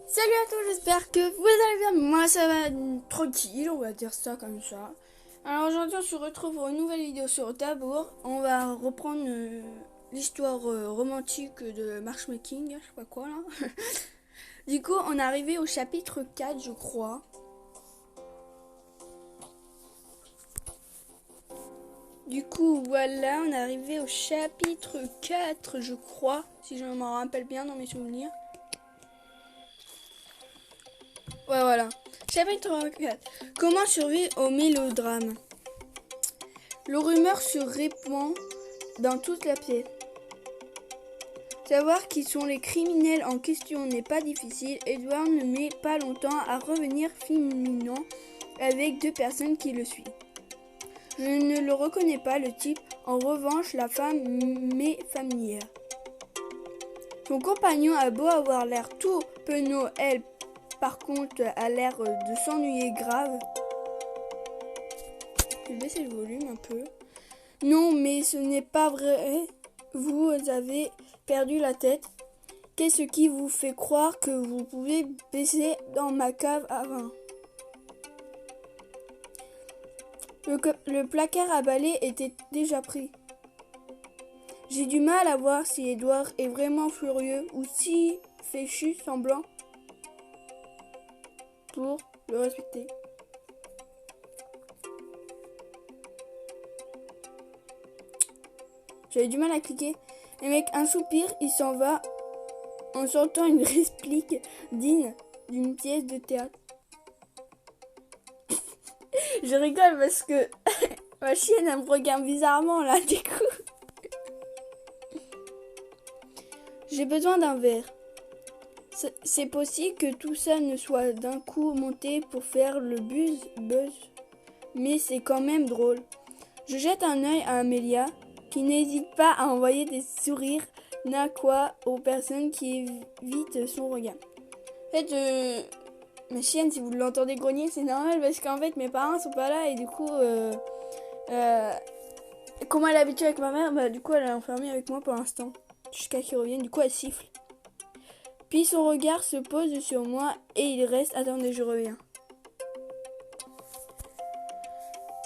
Salut à tous, j'espère que vous allez bien. Moi ça va tranquille, on va dire ça comme ça. Alors aujourd'hui on se retrouve pour une nouvelle vidéo sur Tabour. On va reprendre l'histoire romantique de matchmaking, je sais pas quoi là. Du coup on est arrivé au chapitre 4 je crois. Du coup voilà, on est arrivé au chapitre 4 je crois, si je m'en rappelle bien dans mes souvenirs. Ouais, voilà. Chapitre 4. Comment survivre au mélodrame? Le rumeur se répand dans toute la pièce. Savoir qui sont les criminels en question n'est pas difficile. Edward ne met pas longtemps à revenir fulminant avec deux personnes qui le suivent. Je ne le reconnais pas, le type. En revanche, la femme m'est familière. Son compagnon a beau avoir l'air tout penaud, elle par contre a l'air de s'ennuyer grave. Je vais baisser le volume un peu. Non, mais ce n'est pas vrai. Vous avez perdu la tête. Qu'est-ce qui vous fait croire que vous pouvez baisser dans ma cave à vin? Le placard à balai était déjà pris. J'ai du mal à voir si Edward est vraiment furieux ou si fait juste semblant pour le respecter. J'avais du mal à cliquer. Et avec un soupir, il s'en va en sortant une réplique digne d'une pièce de théâtre. Je rigole parce que ma chienne elle me regarde bizarrement là du coup. J'ai besoin d'un verre. C'est possible que tout ça ne soit d'un coup monté pour faire le buzz, mais c'est quand même drôle. Je jette un œil à Amelia, qui n'hésite pas à envoyer des sourires narquois aux personnes qui évitent son regard. En fait, ma chienne, si vous l'entendez grogner, c'est normal parce qu'en fait mes parents sont pas là et du coup, comme elle est habituée avec ma mère, bah du coup elle est enfermée avec moi pour l'instant, jusqu'à qu'il revienne. Du coup elle siffle. Puis son regard se pose sur moi et il reste. Attendez, je reviens.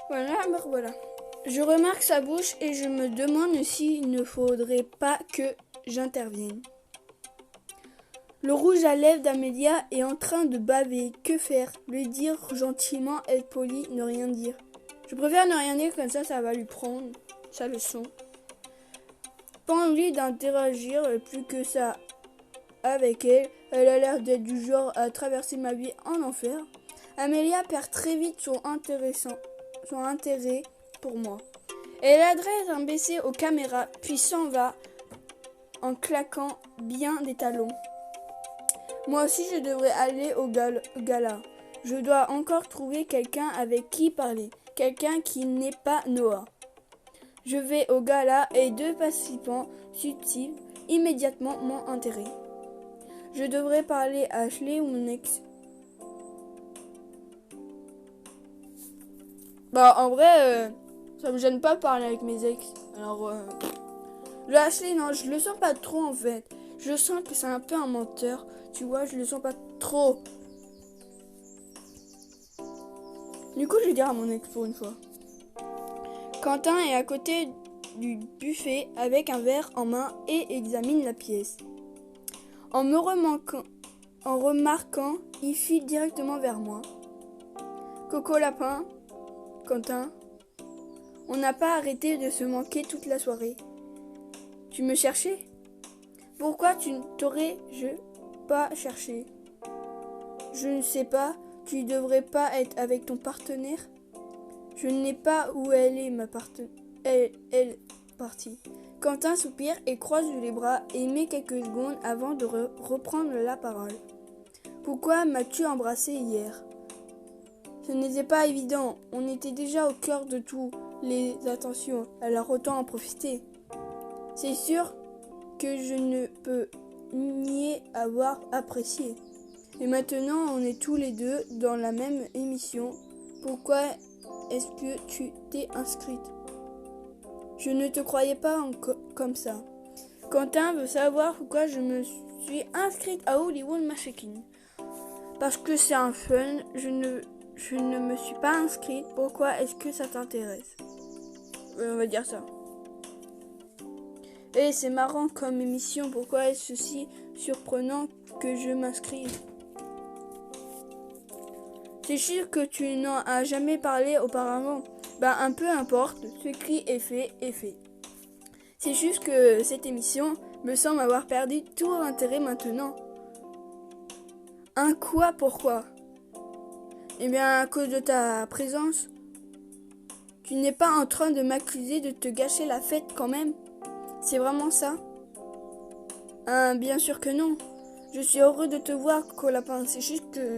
Voilà. Je remarque sa bouche et je me demande s'il ne faudrait pas que j'intervienne. Le rouge à lèvres d'Amelia est en train de baver. Que faire? Lui dire gentiment, être poli, ne rien dire. Je préfère ne rien dire, comme ça va lui prendre sa leçon. Pas envie d'interagir plus que ça avec elle. Elle a l'air d'être du genre à traverser ma vie en enfer. Amelia perd très vite son intérêt pour moi. Elle adresse un baiser aux caméras, puis s'en va en claquant bien des talons. Moi aussi, je devrais aller au gala. Je dois encore trouver quelqu'un avec qui parler. Quelqu'un qui n'est pas Noah. Je vais au gala et deux participants suscitent immédiatement mon intérêt. Je devrais parler à Ashley ou mon ex. Bah, en vrai, ça me gêne pas de parler avec mes ex. Alors, le Ashley, non, je le sens pas trop en fait. Je sens que c'est un peu un menteur. Tu vois, je le sens pas trop. Du coup, je vais dire à mon ex pour une fois. Quentin est à côté du buffet avec un verre en main et examine la pièce. En me remarquant, il file directement vers moi. Coco Lapin, Quentin, on n'a pas arrêté de se manquer toute la soirée. Tu me cherchais? Pourquoi tu ne t'aurais-je pas cherché? Je ne sais pas, tu devrais pas être avec ton partenaire? Je ne sais pas où elle est, ma partenaire. Elle est partie. Quentin soupire et croise les bras et met quelques secondes avant de reprendre la parole. Pourquoi m'as-tu embrassé hier? Ce n'était pas évident, on était déjà au cœur de tout, les attentions, alors autant en profiter. C'est sûr que je ne peux nier avoir apprécié. Et maintenant, on est tous les deux dans la même émission. Pourquoi est-ce que tu t'es inscrite? Je ne te croyais pas comme ça. Quentin veut savoir pourquoi je me suis inscrite à Hollywood Matchmaking. Parce que c'est un fun, je ne me suis pas inscrite. Pourquoi est-ce que ça t'intéresse? On va dire ça. Et c'est marrant comme émission, pourquoi est-ce si surprenant que je m'inscrive? C'est sûr que tu n'en as jamais parlé auparavant. Ben un peu importe, ce qui est fait est fait. C'est juste que cette émission me semble avoir perdu tout intérêt maintenant. Un quoi? Pourquoi? Eh bien à cause de ta présence. Tu n'es pas en train de m'accuser de te gâcher la fête quand même? C'est vraiment ça? Bien sûr que non. Je suis heureux de te voir, Coco Lapin. C'est juste que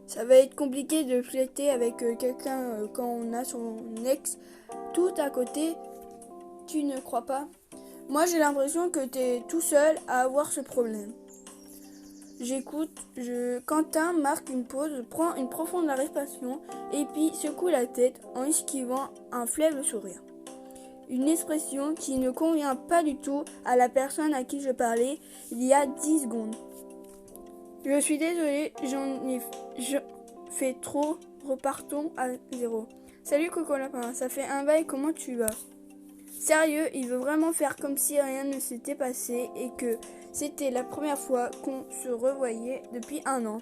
ça va être compliqué de flirter avec quelqu'un quand on a son ex tout à côté. Tu ne crois pas? Moi, j'ai l'impression que tu es tout seul à avoir ce problème. J'écoute. Quentin marque une pause, prend une profonde respiration et puis secoue la tête en esquivant un faible sourire. Une expression qui ne convient pas du tout à la personne à qui je parlais il y a 10 secondes. Je suis désolée, je fais trop, repartons à zéro. Salut Coco Lapin, ça fait un bail, comment tu vas? Sérieux, il veut vraiment faire comme si rien ne s'était passé et que c'était la première fois qu'on se revoyait depuis 1 an.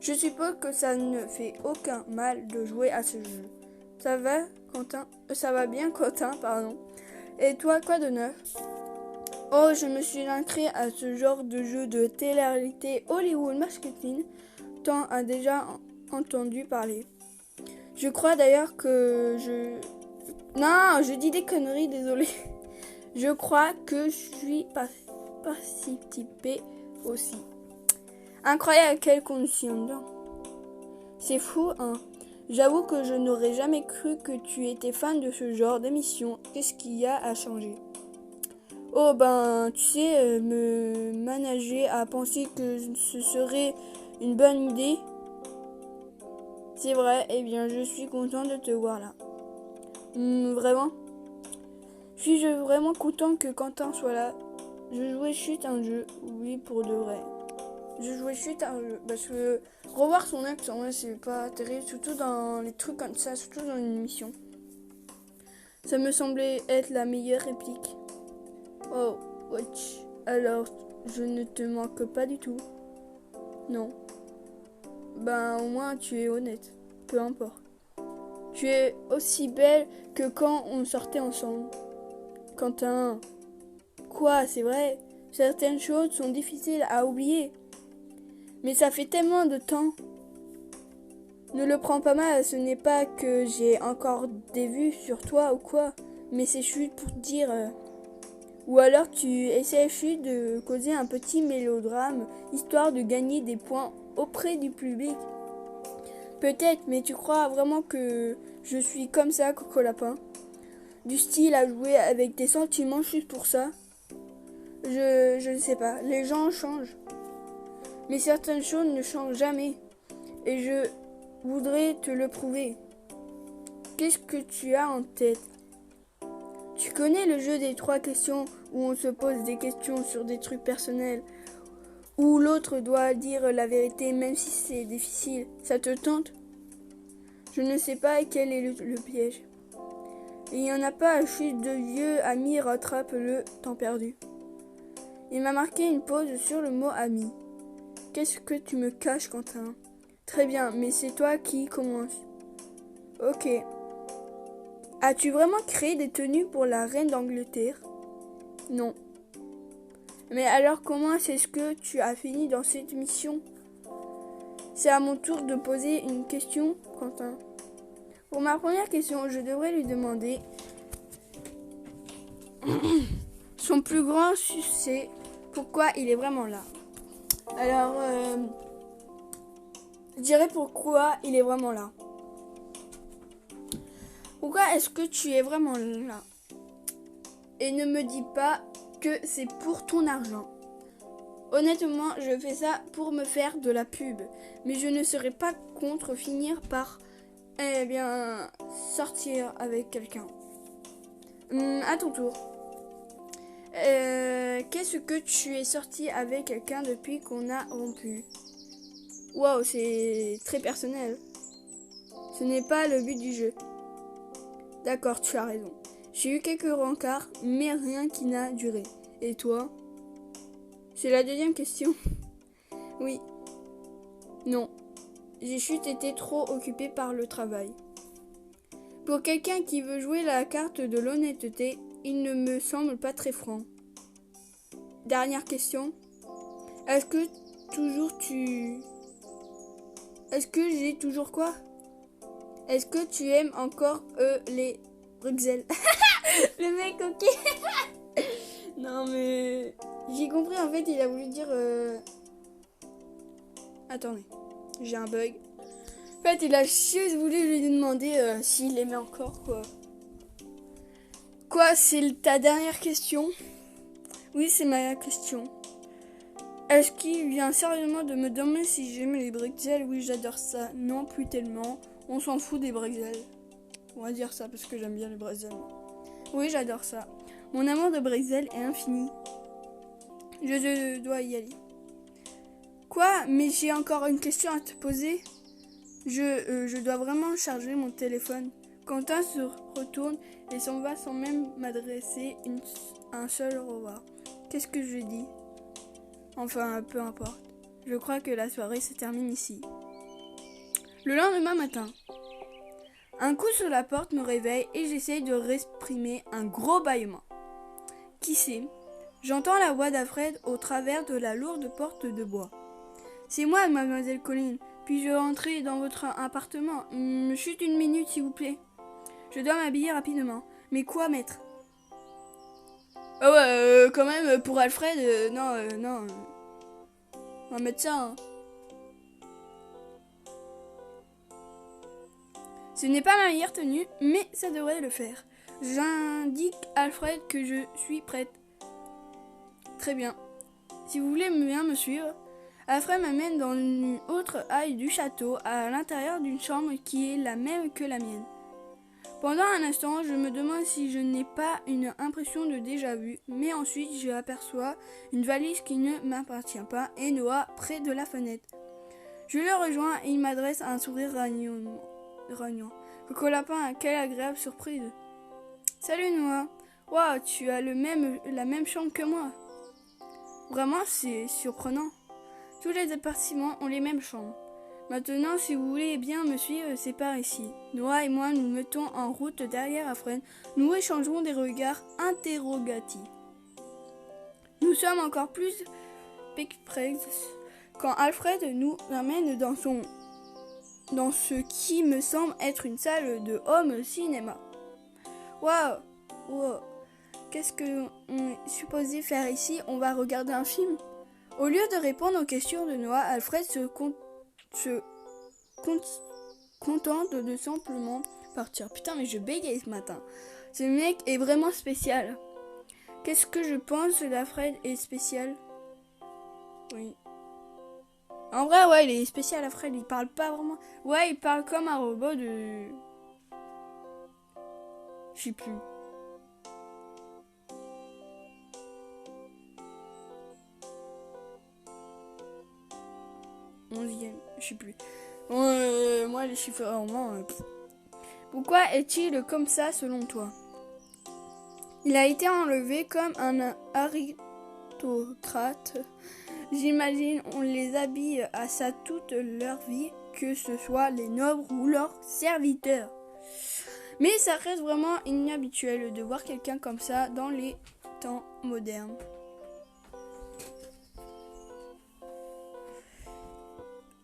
Je suppose que ça ne fait aucun mal de jouer à ce jeu. Ça va, Quentin? Ça va bien, Quentin, pardon. Et toi, quoi de neuf? Oh, je me suis inscrit à ce genre de jeu de télé-réalité Hollywood Marketing. T'en as déjà entendu parler. Je crois d'ailleurs que Non, je dis des conneries, désolé. Je crois que je suis participé aussi. Incroyable, quelle coïncidence. C'est fou, hein. J'avoue que je n'aurais jamais cru que tu étais fan de ce genre d'émission. Qu'est-ce qu'il y a à changer? Oh ben, tu sais, me manager à penser que ce serait une bonne idée. C'est vrai, eh bien je suis content de te voir là. Vraiment? Suis-je vraiment content que Quentin soit là? Je jouais chute un jeu, oui pour de vrai. Je jouais chute un jeu, parce que revoir son ex en vrai c'est pas terrible, surtout dans les trucs comme ça, surtout dans une émission. Ça me semblait être la meilleure réplique. Oh, watch. Alors, je ne te manque pas du tout. Non. Ben, au moins, tu es honnête. Peu importe. Tu es aussi belle que quand on sortait ensemble. Quentin. Quoi, c'est vrai? Certaines choses sont difficiles à oublier. Mais ça fait tellement de temps. Ne le prends pas mal, ce n'est pas que j'ai encore des vues sur toi ou quoi. Mais c'est juste pour te dire... Ou alors tu essaies juste de causer un petit mélodrame, histoire de gagner des points auprès du public. Peut-être, mais tu crois vraiment que je suis comme ça, Coco Lapin? Du style à jouer avec tes sentiments juste pour ça? Je ne sais pas, les gens changent. Mais certaines choses ne changent jamais. Et je voudrais te le prouver. Qu'est-ce que tu as en tête? Tu connais le jeu des 3 questions où on se pose des questions sur des trucs personnels, où l'autre doit dire la vérité même si c'est difficile. Ça te tente? Je ne sais pas quel est le piège. Il n'y en a pas, juste de vieux amis rattrape le temps perdu. Il m'a marqué une pause sur le mot ami. Qu'est-ce que tu me caches, Quentin? Très bien, mais c'est toi qui commence. Ok. As-tu vraiment créé des tenues pour la reine d'Angleterre? Non. Mais alors comment est-ce que tu as fini dans cette mission? C'est à mon tour de poser une question, Quentin. Pour ma première question, je devrais lui demander son plus grand succès, pourquoi il est vraiment là. Alors, je dirais pourquoi il est vraiment là. Pourquoi est-ce que tu es vraiment là? Et ne me dis pas que c'est pour ton argent. Honnêtement, je fais ça pour me faire de la pub. Mais je ne serais pas contre finir par, sortir avec quelqu'un. À ton tour. Qu'est-ce que tu es sorti avec quelqu'un depuis qu'on a rompu? Waouh, c'est très personnel. Ce n'est pas le but du jeu. D'accord, tu as raison. J'ai eu quelques rencarts, mais rien qui n'a duré. Et toi? C'est la deuxième question. Oui. Non. J'ai juste été trop occupée par le travail. Pour quelqu'un qui veut jouer la carte de l'honnêteté, il ne me semble pas très franc. Dernière question. Est-ce que j'ai toujours quoi? Est-ce que tu aimes encore les Bruxelles? Le mec, ok. Non mais... J'ai compris, en fait, il a voulu dire... Attendez, j'ai un bug. En fait, il a juste voulu lui demander s'il aimait encore, quoi. Quoi, c'est ta dernière question? Oui, c'est ma question. Est-ce qu'il vient sérieusement de me demander si j'aime les Bruxelles? Oui, j'adore ça. Non, plus tellement. On s'en fout des Bruxelles. On va dire ça parce que j'aime bien les Bruxelles. Oui, j'adore ça. Mon amour de Bruxelles est infini. Je dois y aller. Quoi? Mais j'ai encore une question à te poser. Je dois vraiment charger mon téléphone. Quentin se retourne et s'en va sans même m'adresser un seul au revoir. Qu'est-ce que je dis? Enfin, peu importe. Je crois que la soirée se termine ici. Le lendemain matin, un coup sur la porte me réveille et j'essaye de réprimer un gros bâillement. Qui c'est? J'entends la voix d'Alfred au travers de la lourde porte de bois. C'est moi, mademoiselle Colline. Puis-je rentrer dans votre appartement? Chut une minute, s'il vous plaît. Je dois m'habiller rapidement. Mais quoi, maître? Ah ouais, quand même, pour Alfred, non. Un médecin. Hein. Ce n'est pas ma meilleure tenue, mais ça devrait le faire. J'indique à Alfred que je suis prête. Très bien. Si vous voulez bien me suivre, Alfred m'amène dans une autre halle du château, à l'intérieur d'une chambre qui est la même que la mienne. Pendant un instant, je me demande si je n'ai pas une impression de déjà-vu, mais ensuite je aperçois une valise qui ne m'appartient pas et Noah près de la fenêtre. Je le rejoins et il m'adresse un sourire ragnant. Coco Lapin, quelle agréable surprise. Salut Noah. Waouh, tu as la même chambre que moi. Vraiment, c'est surprenant. Tous les appartements ont les mêmes chambres. Maintenant, si vous voulez bien me suivre, c'est par ici. Noah et moi nous mettons en route derrière Alfred. Nous échangeons des regards interrogatifs. Nous sommes encore plus perplexes quand Alfred nous amène dans ce qui me semble être une salle de home cinéma. Waouh, qu'est-ce qu'on est supposé faire ici? On va regarder un film? Au lieu de répondre aux questions de Noah, Alfred se contente de simplement partir. Putain, mais je bégaye ce matin. Ce mec est vraiment spécial. Qu'est-ce que je pense d'Alfred est spécial? Oui. En vrai, ouais, il est spécial, Alfred. Il parle pas vraiment. Ouais, il parle comme un robot de... Je sais plus. Je sais plus. Moi, les chiffres vraiment... Pourquoi est-il comme ça, selon toi? Il a été enlevé comme un aristocrate. J'imagine on les habille à ça toute leur vie, que ce soit les nobles ou leurs serviteurs. Mais ça reste vraiment inhabituel de voir quelqu'un comme ça dans les temps modernes.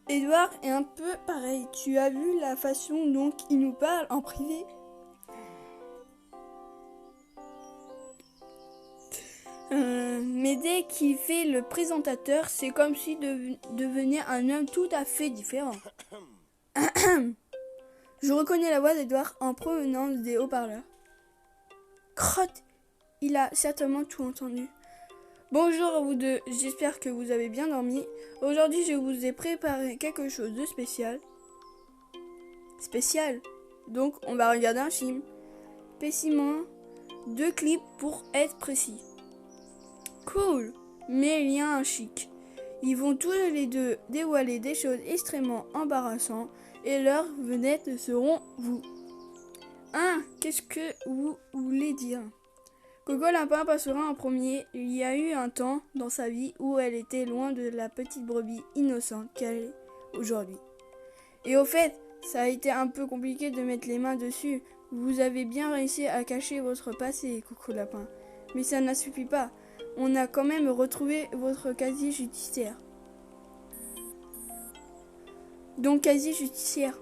Edouard est un peu pareil. Tu as vu la façon dont il nous parle en privé? Mais dès qu'il fait le présentateur, c'est comme si devenait un homme tout à fait différent. Je reconnais la voix d'Edouard en provenance des haut-parleurs. Crotte, il a certainement tout entendu. Bonjour à vous deux, j'espère que vous avez bien dormi. Aujourd'hui, je vous ai préparé quelque chose de spécial. Spécial? Donc, on va regarder un film. Spécimen, 2 clips pour être précis. Cool, mais il y a un chic. Ils vont tous les deux dévoiler des choses extrêmement embarrassantes et leurs vedettes seront vous. Hein, qu'est-ce que vous voulez dire? Coco Lapin passera en premier. Il y a eu un temps dans sa vie où elle était loin de la petite brebis innocente qu'elle est aujourd'hui. Et au fait, ça a été un peu compliqué de mettre les mains dessus. Vous avez bien réussi à cacher votre passé, Coco Lapin. Mais ça n'a suffi pas. On a quand même retrouvé votre casier judiciaire. Donc casier judiciaire.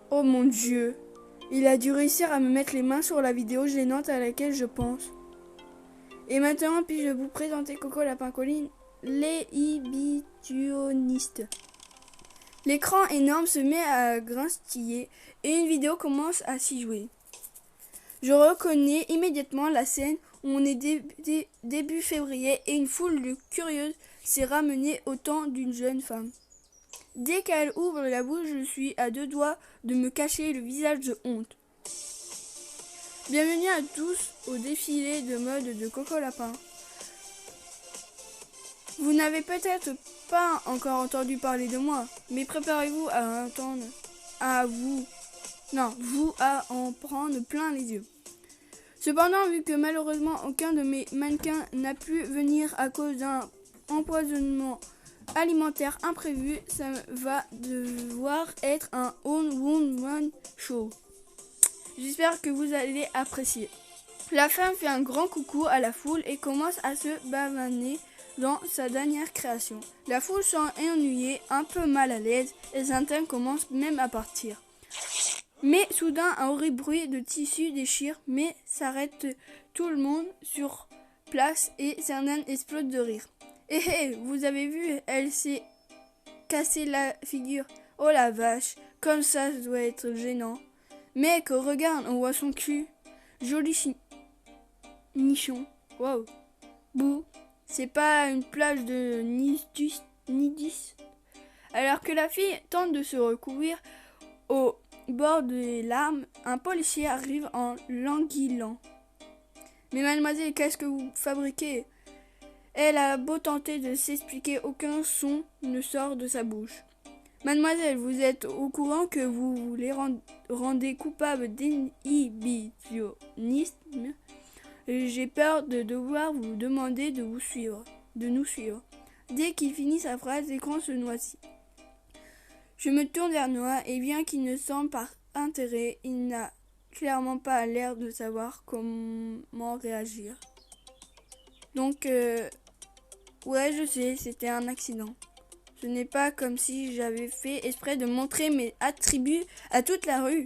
Oh mon Dieu. Il a dû réussir à me mettre les mains sur la vidéo gênante à laquelle je pense. Et maintenant, puis-je vous présenter Coco Lapin Colline, l'exhibitionniste. L'écran énorme se met à grinstiller et une vidéo commence à s'y jouer. Je reconnais immédiatement la scène où on est début février et une foule de curieuses s'est ramenée au temps d'une jeune femme. Dès qu'elle ouvre la bouche, je suis à deux doigts de me cacher le visage de honte. Bienvenue à tous au défilé de mode de Coco Lapin. Vous n'avez peut-être pas encore entendu parler de moi, mais préparez-vous à entendre, vous à en prendre plein les yeux. Cependant, vu que malheureusement aucun de mes mannequins n'a pu venir à cause d'un empoisonnement alimentaire imprévu, ça va devoir être un one-woman show. J'espère que vous allez apprécier. La femme fait un grand coucou à la foule et commence à se bavaner dans sa dernière création. La foule s'en est ennuyée, un peu mal à l'aise, et certains commencent même à partir. Mais soudain, un horrible bruit de tissu déchire, mais s'arrête tout le monde sur place et certains explosent de rire. Hé, vous avez vu, elle s'est cassé la figure. Oh la vache, comme ça doit être gênant. Mec, regarde, on voit son cul. Joli nichon. Waouh. Bouh, c'est pas une plage de nidus. Alors que la fille tente de se recouvrir au bord des larmes, un policier arrive en languillant. Mais mademoiselle, qu'est-ce que vous fabriquez? Elle a beau tenter de s'expliquer, aucun son ne sort de sa bouche. Mademoiselle, vous êtes au courant que vous vous les rendez coupable d'inhibitionnisme? J'ai peur de devoir vous demander de nous suivre. Dès qu'il finit sa phrase, l'écran se noircit. Je me tourne vers Noah et bien qu'il ne semble pas intérêt, il n'a clairement pas l'air de savoir comment réagir. Donc, ouais, je sais, c'était un accident. Ce n'est pas comme si j'avais fait exprès de montrer mes attributs à toute la rue.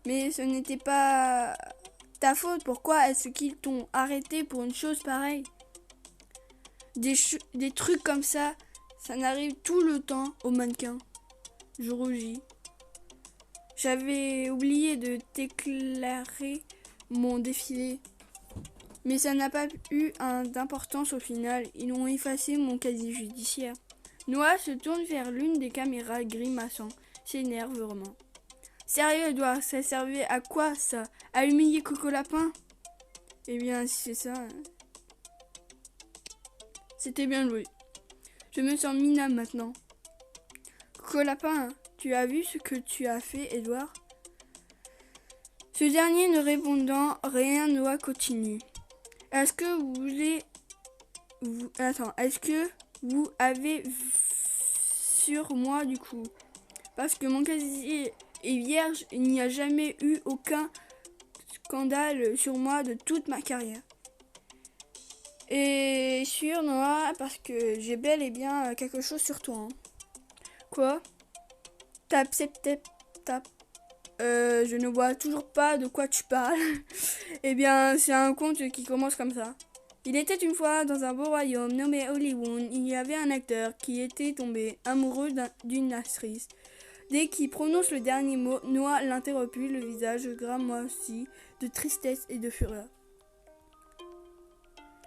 Mais ce n'était pas ta faute. Pourquoi est-ce qu'ils t'ont arrêté pour une chose pareille? Des trucs comme ça n'arrive tout le temps aux mannequins. Je rougis. J'avais oublié de déclarer mon défilé. Mais ça n'a pas eu d'importance au final. Ils ont effacé mon casier judiciaire. Noah se tourne vers l'une des caméras grimaçant, s'énerve vraiment. Sérieux, Edouard, ça servait à quoi ça? À humilier Coco Lapin? Eh bien, si c'est ça, c'était bien joué. Je me sens minable maintenant. Coco Lapin, tu as vu ce que tu as fait, Edouard? Ce dernier ne répondant rien, Noah continue. Est-ce que vous avez sur moi du coup? Parce que mon casier est vierge, il n'y a jamais eu aucun scandale sur moi de toute ma carrière. Et sur Noah, parce que j'ai bel et bien quelque chose sur toi. Hein. Quoi? Tape. Je ne vois toujours pas de quoi tu parles. Eh bien, c'est un conte qui commence comme ça. Il était une fois dans un beau royaume nommé Hollywood, il y avait un acteur qui était tombé amoureux d'une actrice. Dès qu'il prononce le dernier mot, Noah l'interrompit, le visage gramoisi de tristesse et de fureur.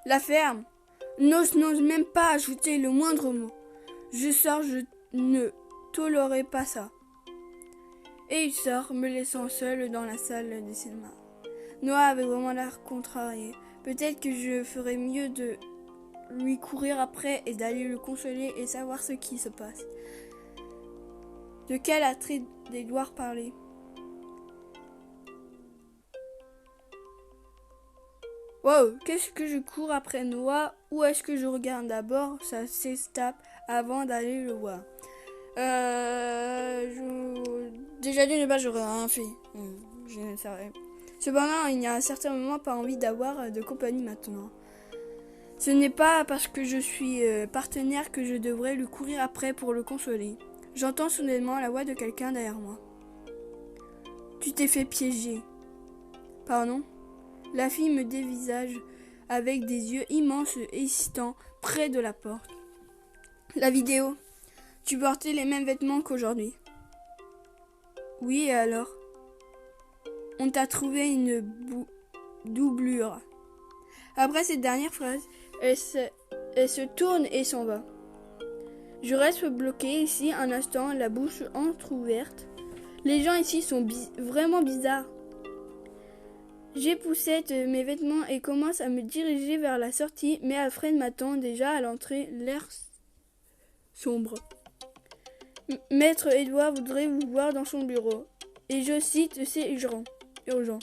La ferme n'ose même pas ajouter le moindre mot. Je sors, je ne tolérerai pas ça. Et il sort, me laissant seul dans la salle des cinémas. Noah avait vraiment l'air contrarié. Peut-être que je ferais mieux de lui courir après et d'aller le consoler et savoir ce qui se passe. De quel attrait d'Edouard parler? Wow, qu'est-ce que je cours après Noah? Ou est-ce que je regarde d'abord sa s'estape avant d'aller le voir? Déjà d'une base, j'aurais rien fait. Je ne savais. Cependant, il n'y a à un certain moment pas envie d'avoir de compagnie maintenant. Ce n'est pas parce que je suis partenaire que je devrais lui courir après pour le consoler. J'entends soudainement la voix de quelqu'un derrière moi. Tu t'es fait piéger. Pardon? La fille me dévisage avec des yeux immenses et hésitants près de la porte. La vidéo. Tu portais les mêmes vêtements qu'aujourd'hui. Oui, et alors? On t'a trouvé une doublure. Après cette dernière phrase, elle se tourne et s'en va. Je reste bloqué ici un instant, la bouche entrouverte. Les gens ici sont vraiment bizarres. J'époussette mes vêtements et commence à me diriger vers la sortie, mais Alfred m'attend déjà à l'entrée, l'air sombre. Maître Edouard voudrait vous voir dans son bureau. Et je cite, c'est urgent.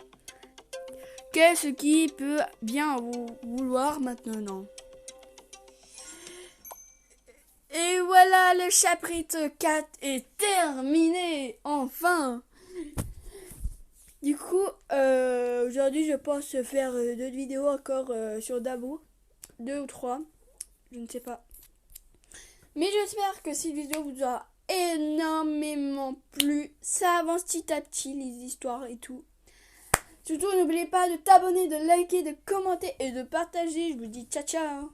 Qu'est-ce qui peut bien vous vouloir maintenant? Et voilà, le chapitre 4 est terminé, enfin. Du coup, aujourd'hui, je pense faire d'autres vidéos encore sur Dabo. 2 ou 3, je ne sais pas. Mais j'espère que cette vidéo vous aura énormément plu. Ça avance petit à petit, les histoires et tout. Surtout, n'oubliez pas de t'abonner, de liker, de commenter et de partager. Je vous dis ciao ciao.